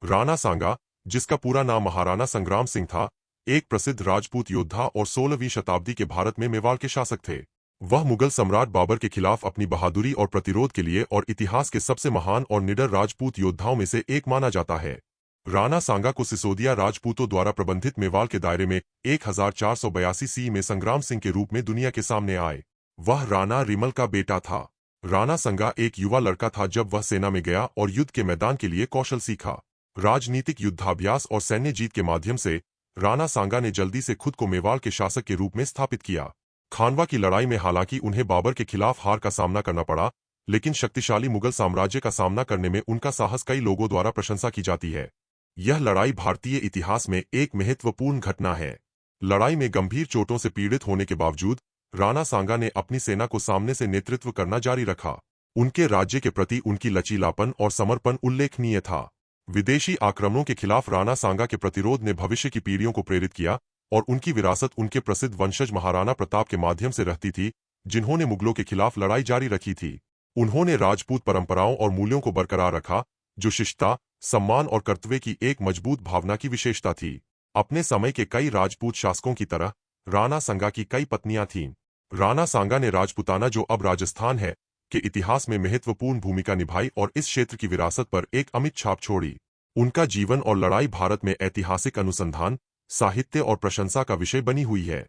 राणा सांगा, जिसका पूरा नाम महाराणा संग्राम सिंह था, एक प्रसिद्ध राजपूत योद्धा और 16वीं शताब्दी के भारत में मेवाड़ के शासक थे। वह मुगल सम्राट बाबर के खिलाफ अपनी बहादुरी और प्रतिरोध के लिए और इतिहास के सबसे महान और निडर राजपूत योद्धाओं में से एक माना जाता है। राणा सांगा को सिसोदिया राजपूतों द्वारा प्रबंधित मेवाड़ के दायरे में 1482 सी में संग्राम सिंह के रूप में दुनिया के सामने आए। वह राणा रिमल का बेटा था। राणा सांगा एक युवा लड़का था जब वह सेना में गया और युद्ध के मैदान के लिए कौशल सीखा। राजनीतिक युद्धाभ्यास और सैन्य जीत के माध्यम से राणा सांगा ने जल्दी से खुद को मेवाड़ के शासक के रूप में स्थापित किया। खानवा की लड़ाई में हालांकि उन्हें बाबर के खिलाफ हार का सामना करना पड़ा, लेकिन शक्तिशाली मुगल साम्राज्य का सामना करने में उनका साहस कई लोगों द्वारा प्रशंसा की जाती है। यह लड़ाई भारतीय इतिहास में एक महत्वपूर्ण घटना है। लड़ाई में गंभीर चोटों से पीड़ित होने के बावजूद राणा सांगा ने अपनी सेना को सामने से नेतृत्व करना जारी रखा। उनके राज्य के प्रति उनकी लचीलापन और समर्पण उल्लेखनीय था। विदेशी आक्रमणों के खिलाफ राणा सांगा के प्रतिरोध ने भविष्य की पीढ़ियों को प्रेरित किया और उनकी विरासत उनके प्रसिद्ध वंशज महाराणा प्रताप के माध्यम से रहती थी, जिन्होंने मुगलों के खिलाफ लड़ाई जारी रखी थी। उन्होंने राजपूत परंपराओं और मूल्यों को बरकरार रखा, जो शिष्टता, सम्मान और कर्तव्य की एक मजबूत भावना की विशेषता थी। अपने समय के कई राजपूत शासकों की तरह राणा सांगा की कई पत्नियां थीं। राणा सांगा ने राजपूताना, जो अब राजस्थान है, के इतिहास में महत्वपूर्ण भूमिका निभाई और इस क्षेत्र की विरासत पर एक अमिट छाप छोड़ी। उनका जीवन और लड़ाई भारत में ऐतिहासिक अनुसंधान, साहित्य और प्रशंसा का विषय बनी हुई है।